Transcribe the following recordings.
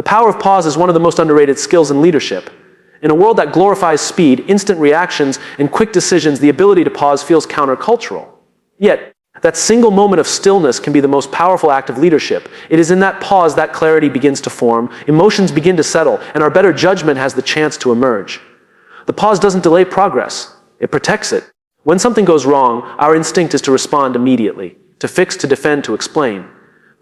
power of pause is one of the most underrated skills in leadership. In a world that glorifies speed, instant reactions, and quick decisions, the ability to pause feels countercultural. Yet, that single moment of stillness can be the most powerful act of leadership. It is in that pause that clarity begins to form, emotions begin to settle, and our better judgment has the chance to emerge. The pause doesn't delay progress, it protects it. When something goes wrong, our instinct is to respond immediately, to fix, to defend, to explain.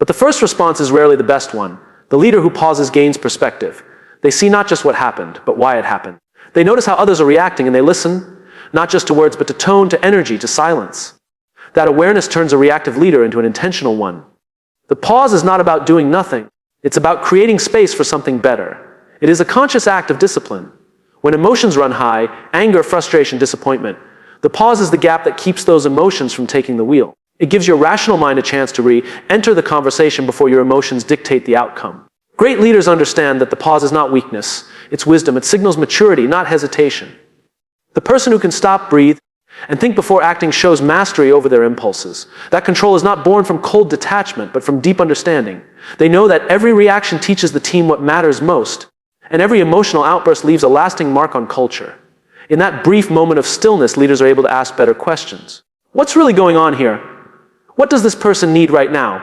But the first response is rarely the best one. The leader who pauses gains perspective. They see not just what happened, but why it happened. They notice how others are reacting, and they listen, not just to words, but to tone, to energy, to silence. That awareness turns a reactive leader into an intentional one. The pause is not about doing nothing. It's about creating space for something better. It is a conscious act of discipline. When emotions run high, anger, frustration, disappointment, the pause is the gap that keeps those emotions from taking the wheel. It gives your rational mind a chance to re-enter the conversation before your emotions dictate the outcome. Great leaders understand that the pause is not weakness, it's wisdom. It signals maturity, not hesitation. The person who can stop, breathe, and think before acting shows mastery over their impulses. That control is not born from cold detachment, but from deep understanding. They know that every reaction teaches the team what matters most, and every emotional outburst leaves a lasting mark on culture. In that brief moment of stillness, leaders are able to ask better questions. What's really going on here? What does this person need right now?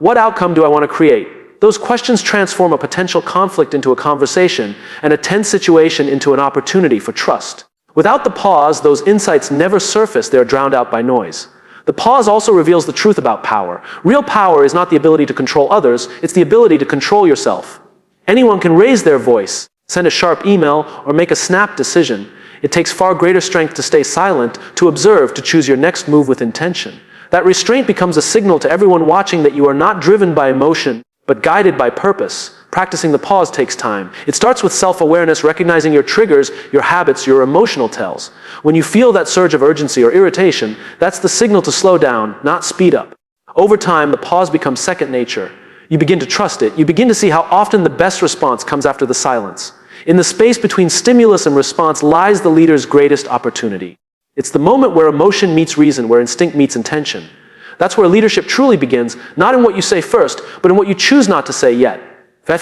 What outcome do I want to create? Those questions transform a potential conflict into a conversation, and a tense situation into an opportunity for trust. Without the pause, those insights never surface, they are drowned out by noise. The pause also reveals the truth about power. Real power is not the ability to control others, it's the ability to control yourself. Anyone can raise their voice, send a sharp email, or make a snap decision. It takes far greater strength to stay silent, to observe, to choose your next move with intention. That restraint becomes a signal to everyone watching that you are not driven by emotion, but guided by purpose. Practicing the pause takes time. It starts with self-awareness, recognizing your triggers, your habits, your emotional tells. When you feel that surge of urgency or irritation, that's the signal to slow down, not speed up. Over time, the pause becomes second nature. You begin to trust it. You begin to see how often the best response comes after the silence. In the space between stimulus and response lies the leader's greatest opportunity. It's the moment where emotion meets reason, where instinct meets intention. That's where leadership truly begins, not in what you say first, but in what you choose not to say yet.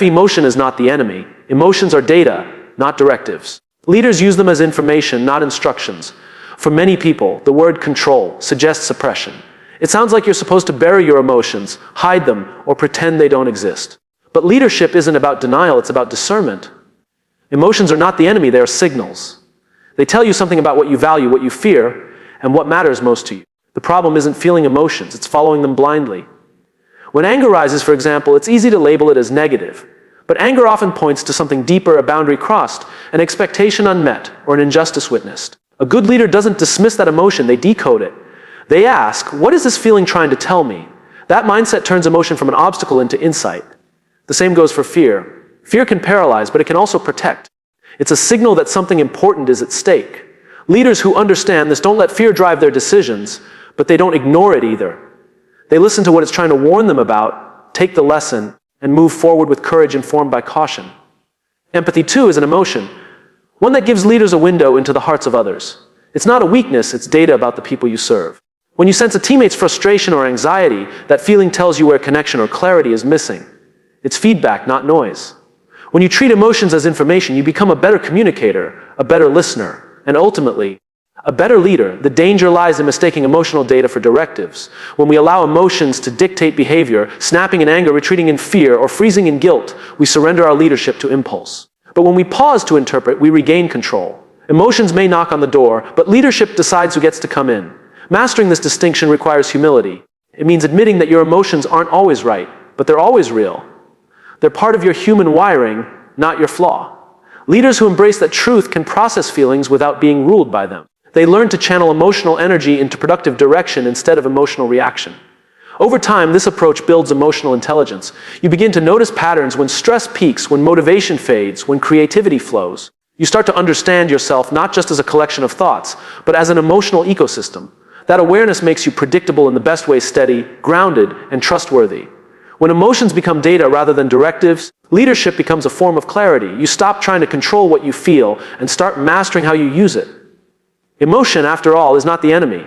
Emotion is not the enemy. Emotions are data, not directives. Leaders use them as information, not instructions. For many people, the word control suggests suppression. It sounds like you're supposed to bury your emotions, hide them, or pretend they don't exist. But leadership isn't about denial, it's about discernment. Emotions are not the enemy, they are signals. They tell you something about what you value, what you fear, and what matters most to you. The problem isn't feeling emotions, it's following them blindly. When anger rises, for example, it's easy to label it as negative. But anger often points to something deeper, a boundary crossed, an expectation unmet, or an injustice witnessed. A good leader doesn't dismiss that emotion, they decode it. They ask, what is this feeling trying to tell me? That mindset turns emotion from an obstacle into insight. The same goes for fear. Fear can paralyze, but it can also protect. It's a signal that something important is at stake. Leaders who understand this don't let fear drive their decisions, but they don't ignore it either. They listen to what it's trying to warn them about, take the lesson, and move forward with courage informed by caution. Empathy, too, is an emotion, one that gives leaders a window into the hearts of others. It's not a weakness, it's data about the people you serve. When you sense a teammate's frustration or anxiety, that feeling tells you where connection or clarity is missing. It's feedback, not noise. When you treat emotions as information, you become a better communicator, a better listener, and ultimately, a better leader. The danger lies in mistaking emotional data for directives. When we allow emotions to dictate behavior, snapping in anger, retreating in fear, or freezing in guilt, we surrender our leadership to impulse. But when we pause to interpret, we regain control. Emotions may knock on the door, but leadership decides who gets to come in. Mastering this distinction requires humility. It means admitting that your emotions aren't always right, but they're always real. They're part of your human wiring, not your flaw. Leaders who embrace that truth can process feelings without being ruled by them. They learn to channel emotional energy into productive direction instead of emotional reaction. Over time, this approach builds emotional intelligence. You begin to notice patterns when stress peaks, when motivation fades, when creativity flows. You start to understand yourself not just as a collection of thoughts, but as an emotional ecosystem. That awareness makes you predictable in the best way, steady, grounded, and trustworthy. When emotions become data rather than directives, leadership becomes a form of clarity. You stop trying to control what you feel and start mastering how you use it. Emotion, after all, is not the enemy.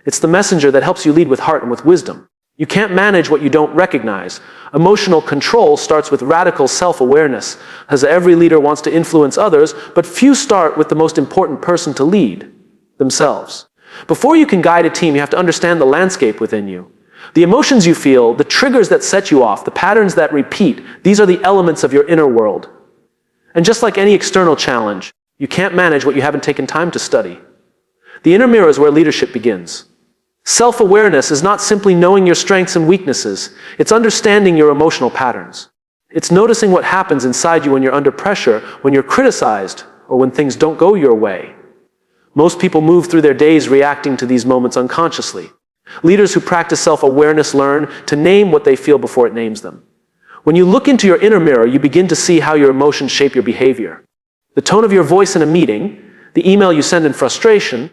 It's the messenger that helps you lead with heart and with wisdom. You can't manage what you don't recognize. Emotional control starts with radical self-awareness, as every leader wants to influence others, but few start with the most important person to lead, themselves. Before you can guide a team, you have to understand the landscape within you. The emotions you feel, the triggers that set you off, the patterns that repeat, these are the elements of your inner world. And just like any external challenge, you can't manage what you haven't taken time to study. The inner mirror is where leadership begins. Self-awareness is not simply knowing your strengths and weaknesses. It's understanding your emotional patterns. It's noticing what happens inside you when you're under pressure, when you're criticized, or when things don't go your way. Most people move through their days reacting to these moments unconsciously. Leaders who practice self-awareness learn to name what they feel before it names them. When you look into your inner mirror, you begin to see how your emotions shape your behavior. The tone of your voice in a meeting, the email you send in frustration,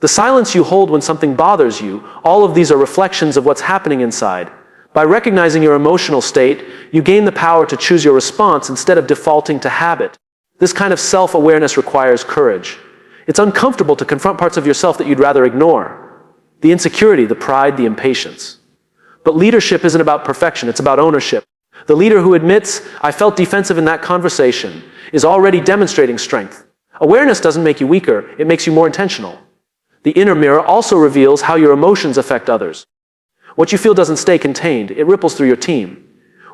the silence you hold when something bothers you, all of these are reflections of what's happening inside. By recognizing your emotional state, you gain the power to choose your response instead of defaulting to habit. This kind of self-awareness requires courage. It's uncomfortable to confront parts of yourself that you'd rather ignore. The insecurity, the pride, the impatience. But leadership isn't about perfection, it's about ownership. The leader who admits, "I felt defensive in that conversation," is already demonstrating strength. Awareness doesn't make you weaker, it makes you more intentional. The inner mirror also reveals how your emotions affect others. What you feel doesn't stay contained, it ripples through your team.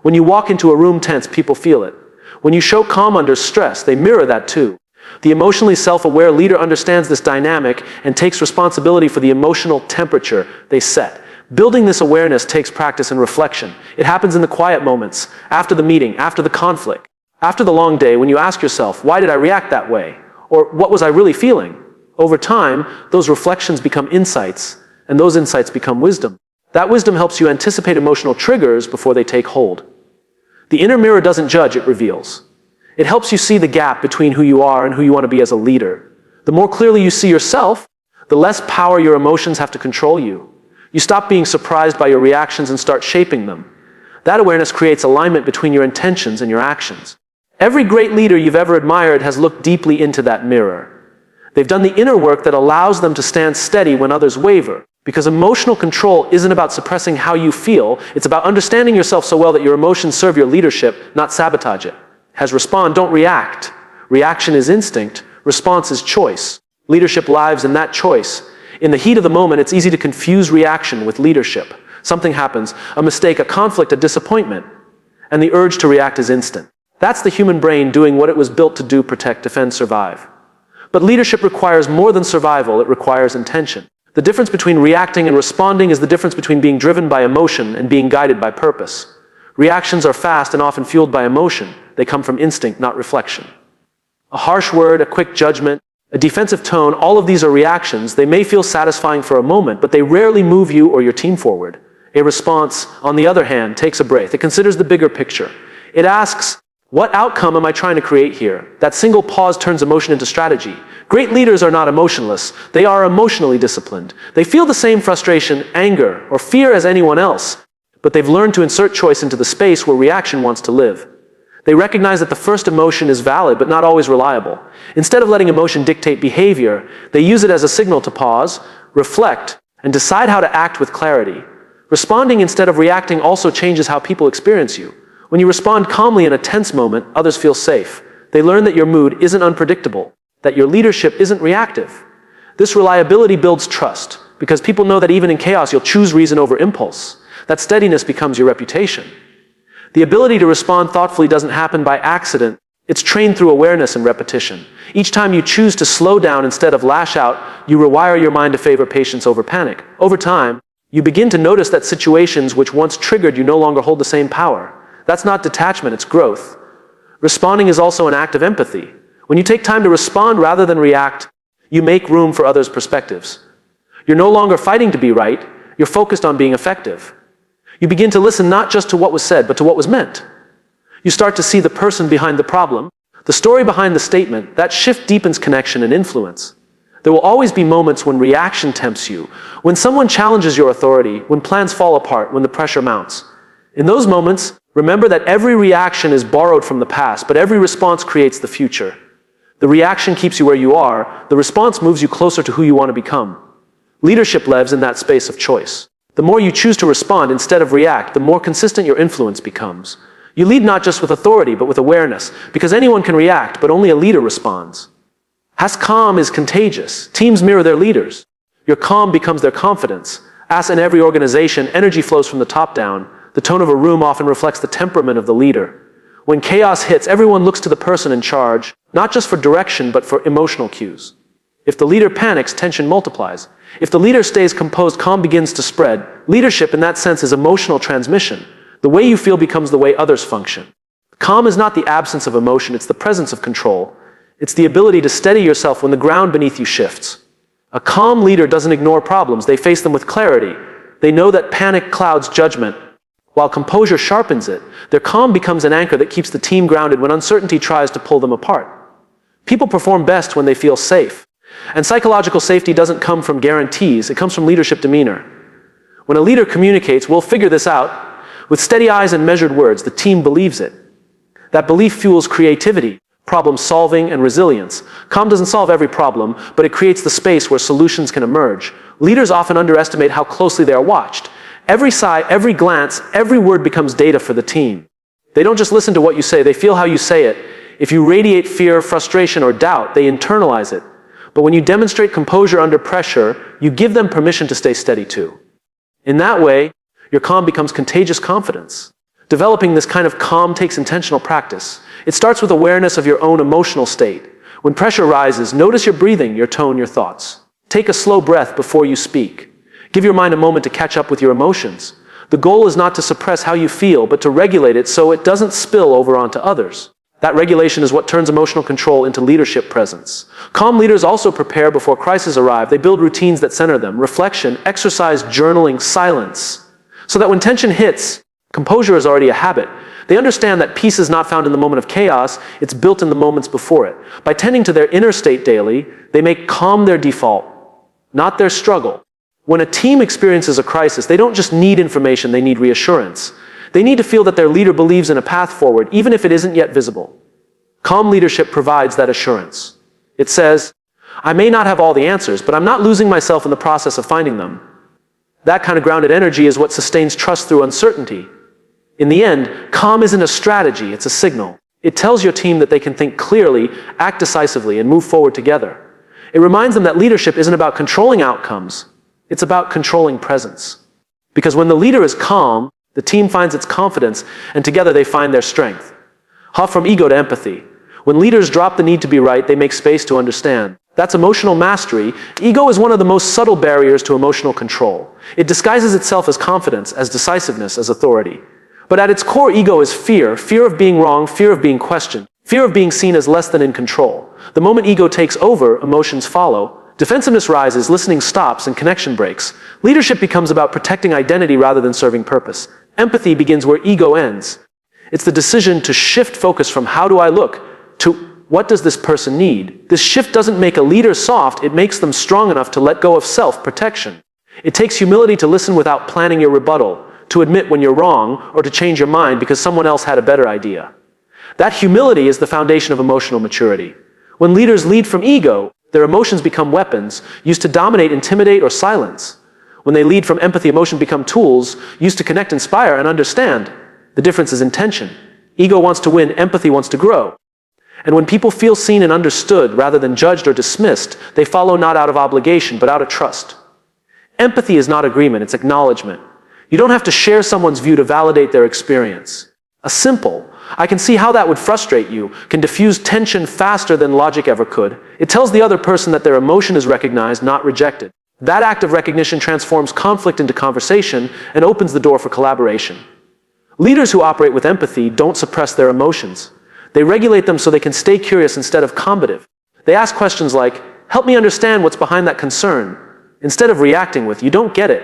When you walk into a room tense, people feel it. When you show calm under stress, they mirror that too. The emotionally self-aware leader understands this dynamic and takes responsibility for the emotional temperature they set. Building this awareness takes practice and reflection. It happens in the quiet moments, after the meeting, after the conflict, after the long day, when you ask yourself, why did I react that way? Or what was I really feeling? Over time, those reflections become insights, and those insights become wisdom. That wisdom helps you anticipate emotional triggers before they take hold. The inner mirror doesn't judge, it reveals. It helps you see the gap between who you are and who you want to be as a leader. The more clearly you see yourself, the less power your emotions have to control you. You stop being surprised by your reactions and start shaping them. That awareness creates alignment between your intentions and your actions. Every great leader you've ever admired has looked deeply into that mirror. They've done the inner work that allows them to stand steady when others waver. Because emotional control isn't about suppressing how you feel, it's about understanding yourself so well that your emotions serve your leadership, not sabotage it. As respond, don't react. Reaction is instinct, response is choice. Leadership lives in that choice. In the heat of the moment, it's easy to confuse reaction with leadership. Something happens, a mistake, a conflict, a disappointment, and the urge to react is instant. That's the human brain doing what it was built to do: protect, defend, survive. But leadership requires more than survival, it requires intention. The difference between reacting and responding is the difference between being driven by emotion and being guided by purpose. Reactions are fast and often fueled by emotion. They come from instinct, not reflection. A harsh word, a quick judgment, a defensive tone, all of these are reactions. They may feel satisfying for a moment, but they rarely move you or your team forward. A response, on the other hand, takes a breath. It considers the bigger picture. It asks, what outcome am I trying to create here? That single pause turns emotion into strategy. Great leaders are not emotionless. They are emotionally disciplined. They feel the same frustration, anger, or fear as anyone else, but they've learned to insert choice into the space where reaction wants to live. They recognize that the first emotion is valid, but not always reliable. Instead of letting emotion dictate behavior, they use it as a signal to pause, reflect, and decide how to act with clarity. Responding instead of reacting also changes how people experience you. When you respond calmly in a tense moment, others feel safe. They learn that your mood isn't unpredictable, that your leadership isn't reactive. This reliability builds trust, because people know that even in chaos, you'll choose reason over impulse. That steadiness becomes your reputation. The ability to respond thoughtfully doesn't happen by accident. It's trained through awareness and repetition. Each time you choose to slow down instead of lash out, you rewire your mind to favor patience over panic. Over time, you begin to notice that situations which once triggered you no longer hold the same power. That's not detachment, it's growth. Responding is also an act of empathy. When you take time to respond rather than react, you make room for others' perspectives. You're no longer fighting to be right, you're focused on being effective. You begin to listen not just to what was said, but to what was meant. You start to see the person behind the problem, the story behind the statement. That shift deepens connection and influence. There will always be moments when reaction tempts you, when someone challenges your authority, when plans fall apart, when the pressure mounts. In those moments, remember that every reaction is borrowed from the past, but every response creates the future. The reaction keeps you where you are, the response moves you closer to who you want to become. Leadership lives in that space of choice. The more you choose to respond instead of react, the more consistent your influence becomes. You lead not just with authority, but with awareness, because anyone can react, but only a leader responds. As calm is contagious. Teams mirror their leaders. Your calm becomes their confidence. As in every organization, energy flows from the top down. The tone of a room often reflects the temperament of the leader. When chaos hits, everyone looks to the person in charge, not just for direction, but for emotional cues. If the leader panics, tension multiplies. If the leader stays composed, calm begins to spread. Leadership, in that sense, is emotional transmission. The way you feel becomes the way others function. Calm is not the absence of emotion, it's the presence of control. It's the ability to steady yourself when the ground beneath you shifts. A calm leader doesn't ignore problems, they face them with clarity. They know that panic clouds judgment, while composure sharpens it. Their calm becomes an anchor that keeps the team grounded when uncertainty tries to pull them apart. People perform best when they feel safe. And psychological safety doesn't come from guarantees, it comes from leadership demeanor. When a leader communicates, "We'll figure this out," with steady eyes and measured words, the team believes it. That belief fuels creativity, problem solving, and resilience. Calm doesn't solve every problem, but it creates the space where solutions can emerge. Leaders often underestimate how closely they are watched. Every sigh, every glance, every word becomes data for the team. They don't just listen to what you say, they feel how you say it. If you radiate fear, frustration, or doubt, they internalize it. But when you demonstrate composure under pressure, you give them permission to stay steady too. In that way, your calm becomes contagious confidence. Developing this kind of calm takes intentional practice. It starts with awareness of your own emotional state. When pressure rises, notice your breathing, your tone, your thoughts. Take a slow breath before you speak. Give your mind a moment to catch up with your emotions. The goal is not to suppress how you feel, but to regulate it so it doesn't spill over onto others. That regulation is what turns emotional control into leadership presence. Calm leaders also prepare before crises arrive. They build routines that center them: reflection, exercise, journaling, silence. So that when tension hits, composure is already a habit. They understand that peace is not found in the moment of chaos, it's built in the moments before it. By tending to their inner state daily, they make calm their default, not their struggle. When a team experiences a crisis, they don't just need information, they need reassurance. They need to feel that their leader believes in a path forward, even if it isn't yet visible. Calm leadership provides that assurance. It says, "I may not have all the answers, but I'm not losing myself in the process of finding them." That kind of grounded energy is what sustains trust through uncertainty. In the end, calm isn't a strategy, it's a signal. It tells your team that they can think clearly, act decisively, and move forward together. It reminds them that leadership isn't about controlling outcomes, it's about controlling presence. Because when the leader is calm, the team finds its confidence, and together they find their strength. Hop from ego to empathy. When leaders drop the need to be right, they make space to understand. That's emotional mastery. Ego is one of the most subtle barriers to emotional control. It disguises itself as confidence, as decisiveness, as authority. But at its core, ego is fear. Fear of being wrong, fear of being questioned, fear of being seen as less than in control. The moment ego takes over, emotions follow. Defensiveness rises, listening stops, and connection breaks. Leadership becomes about protecting identity rather than serving purpose. Empathy begins where ego ends. It's the decision to shift focus from "how do I look" to "what does this person need?" This shift doesn't make a leader soft, it makes them strong enough to let go of self-protection. It takes humility to listen without planning your rebuttal, to admit when you're wrong, or to change your mind because someone else had a better idea. That humility is the foundation of emotional maturity. When leaders lead from ego, their emotions become weapons, used to dominate, intimidate, or silence. When they lead from empathy, emotions become tools, used to connect, inspire, and understand. The difference is intention. Ego wants to win, empathy wants to grow. And when people feel seen and understood rather than judged or dismissed, they follow not out of obligation, but out of trust. Empathy is not agreement, it's acknowledgement. You don't have to share someone's view to validate their experience. A simple, "I can see how that would frustrate you," can diffuse tension faster than logic ever could. It tells the other person that their emotion is recognized, not rejected. That act of recognition transforms conflict into conversation and opens the door for collaboration. Leaders who operate with empathy don't suppress their emotions. They regulate them so they can stay curious instead of combative. They ask questions like, "Help me understand what's behind that concern," instead of reacting with, "You don't get it."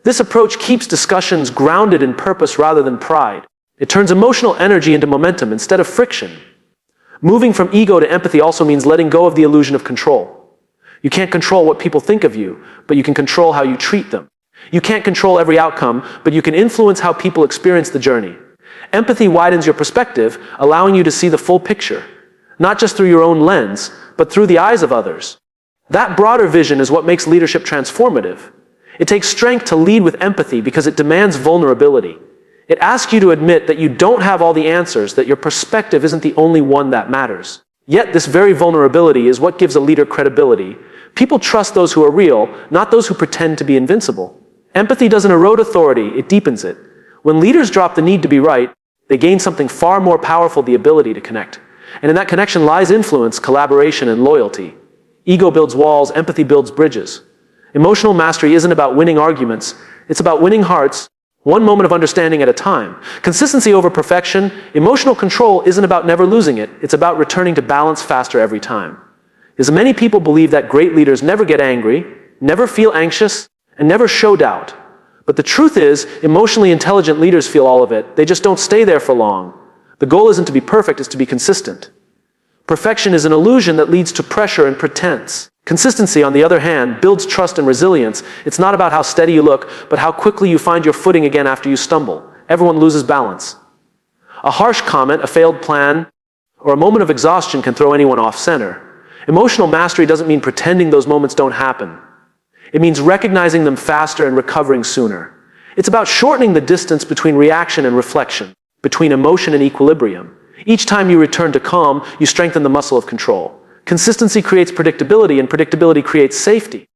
This approach keeps discussions grounded in purpose rather than pride. It turns emotional energy into momentum instead of friction. Moving from ego to empathy also means letting go of the illusion of control. You can't control what people think of you, but you can control how you treat them. You can't control every outcome, but you can influence how people experience the journey. Empathy widens your perspective, allowing you to see the full picture, not just through your own lens, but through the eyes of others. That broader vision is what makes leadership transformative. It takes strength to lead with empathy because it demands vulnerability. It asks you to admit that you don't have all the answers, that your perspective isn't the only one that matters. Yet this very vulnerability is what gives a leader credibility. People trust those who are real, not those who pretend to be invincible. Empathy doesn't erode authority, it deepens it. When leaders drop the need to be right, they gain something far more powerful, the ability to connect. And in that connection lies influence, collaboration, and loyalty. Ego builds walls, empathy builds bridges. Emotional mastery isn't about winning arguments, it's about winning hearts, one moment of understanding at a time. Consistency over perfection, emotional control isn't about never losing it, it's about returning to balance faster every time. As many people believe that great leaders never get angry, never feel anxious, and never show doubt. But the truth is, emotionally intelligent leaders feel all of it, they just don't stay there for long. The goal isn't to be perfect, it's to be consistent. Perfection is an illusion that leads to pressure and pretense. Consistency, on the other hand, builds trust and resilience. It's not about how steady you look, but how quickly you find your footing again after you stumble. Everyone loses balance. A harsh comment, a failed plan, or a moment of exhaustion can throw anyone off center. Emotional mastery doesn't mean pretending those moments don't happen. It means recognizing them faster and recovering sooner. It's about shortening the distance between reaction and reflection, between emotion and equilibrium. Each time you return to calm, you strengthen the muscle of control. Consistency creates predictability, and predictability creates safety.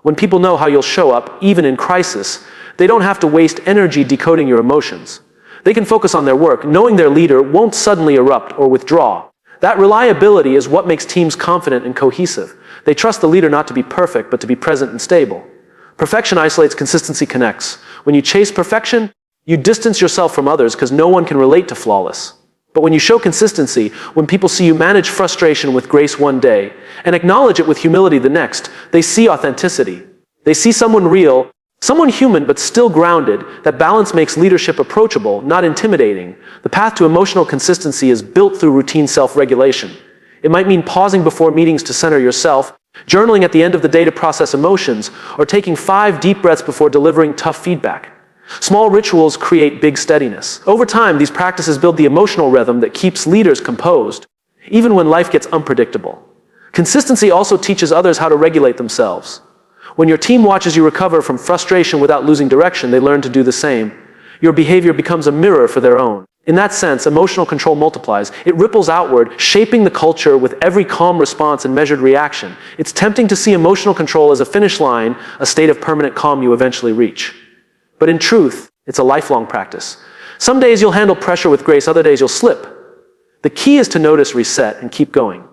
When people know how you'll show up, even in crisis, they don't have to waste energy decoding your emotions. They can focus on their work, knowing their leader won't suddenly erupt or withdraw. That reliability is what makes teams confident and cohesive. They trust the leader not to be perfect, but to be present and stable. Perfection isolates, consistency connects. When you chase perfection, you distance yourself from others because no one can relate to flawless. But when you show consistency, when people see you manage frustration with grace one day and acknowledge it with humility the next, they see authenticity. They see someone real, someone human but still grounded. That balance makes leadership approachable, not intimidating. The path to emotional consistency is built through routine self-regulation. It might mean pausing before meetings to center yourself, journaling at the end of the day to process emotions, or taking 5 deep breaths before delivering tough feedback. Small rituals create big steadiness. Over time, these practices build the emotional rhythm that keeps leaders composed, even when life gets unpredictable. Consistency also teaches others how to regulate themselves. When your team watches you recover from frustration without losing direction, they learn to do the same. Your behavior becomes a mirror for their own. In that sense, emotional control multiplies. It ripples outward, shaping the culture with every calm response and measured reaction. It's tempting to see emotional control as a finish line, a state of permanent calm you eventually reach. But in truth, it's a lifelong practice. Some days you'll handle pressure with grace, other days you'll slip. The key is to notice, reset, and keep going.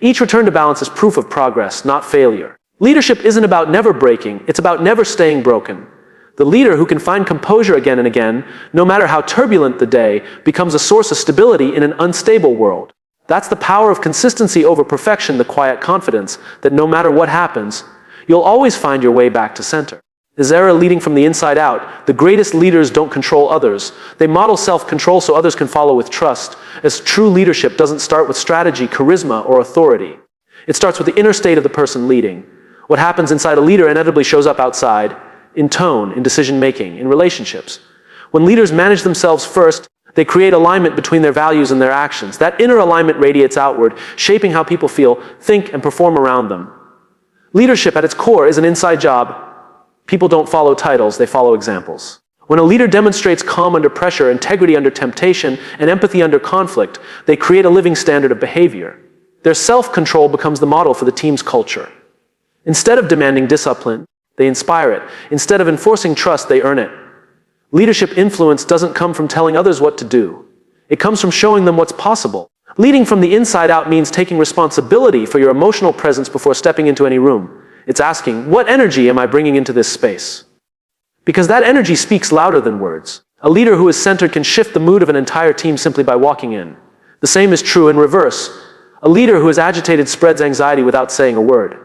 Each return to balance is proof of progress, not failure. Leadership isn't about never breaking, it's about never staying broken. The leader who can find composure again and again, no matter how turbulent the day, becomes a source of stability in an unstable world. That's the power of consistency over perfection, the quiet confidence that no matter what happens, you'll always find your way back to center. Zara leading from the inside out. The greatest leaders don't control others. They model self-control so others can follow with trust, as true leadership doesn't start with strategy, charisma, or authority. It starts with the inner state of the person leading. What happens inside a leader inevitably shows up outside, in tone, in decision-making, in relationships. When leaders manage themselves first, they create alignment between their values and their actions. That inner alignment radiates outward, shaping how people feel, think, and perform around them. Leadership at its core is an inside job. People don't follow titles, they follow examples. When a leader demonstrates calm under pressure, integrity under temptation, and empathy under conflict, they create a living standard of behavior. Their self-control becomes the model for the team's culture. Instead of demanding discipline, they inspire it. Instead of enforcing trust, they earn it. Leadership influence doesn't come from telling others what to do. It comes from showing them what's possible. Leading from the inside out means taking responsibility for your emotional presence before stepping into any room. It's asking, what energy am I bringing into this space? Because that energy speaks louder than words. A leader who is centered can shift the mood of an entire team simply by walking in. The same is true in reverse. A leader who is agitated spreads anxiety without saying a word.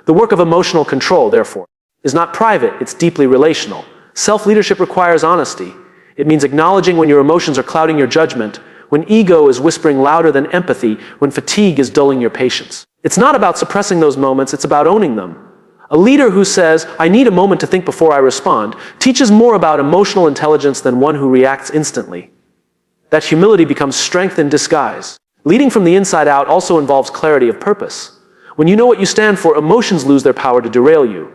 The work of emotional control, therefore, is not private, it's deeply relational. Self-leadership requires honesty. It means acknowledging when your emotions are clouding your judgment, when ego is whispering louder than empathy, when fatigue is dulling your patience. It's not about suppressing those moments, it's about owning them. A leader who says, I need a moment to think before I respond, teaches more about emotional intelligence than one who reacts instantly. That humility becomes strength in disguise. Leading from the inside out also involves clarity of purpose. When you know what you stand for, emotions lose their power to derail you.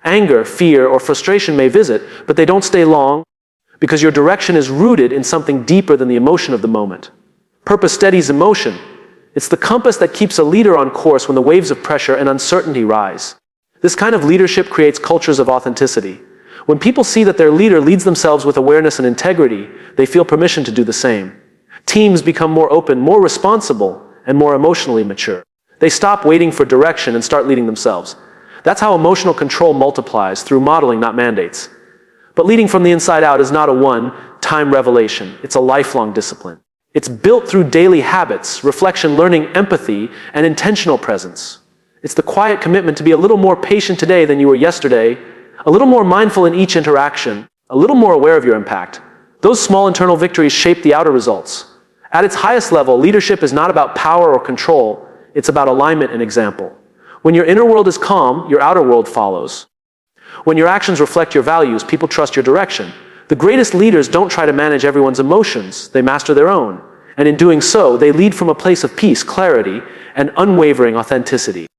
Anger, fear, or frustration may visit, but they don't stay long because your direction is rooted in something deeper than the emotion of the moment. Purpose steadies emotion. It's the compass that keeps a leader on course when the waves of pressure and uncertainty rise. This kind of leadership creates cultures of authenticity. When people see that their leader leads themselves with awareness and integrity, they feel permission to do the same. Teams become more open, more responsible, and more emotionally mature. They stop waiting for direction and start leading themselves. That's how emotional control multiplies, through modeling, not mandates. But leading from the inside out is not a one-time revelation. It's a lifelong discipline. It's built through daily habits, reflection, learning, empathy, and intentional presence. It's the quiet commitment to be a little more patient today than you were yesterday, a little more mindful in each interaction, a little more aware of your impact. Those small internal victories shape the outer results. At its highest level, leadership is not about power or control. It's about alignment and example. When your inner world is calm, your outer world follows. When your actions reflect your values, people trust your direction. The greatest leaders don't try to manage everyone's emotions. They master their own. And in doing so, they lead from a place of peace, clarity, and unwavering authenticity.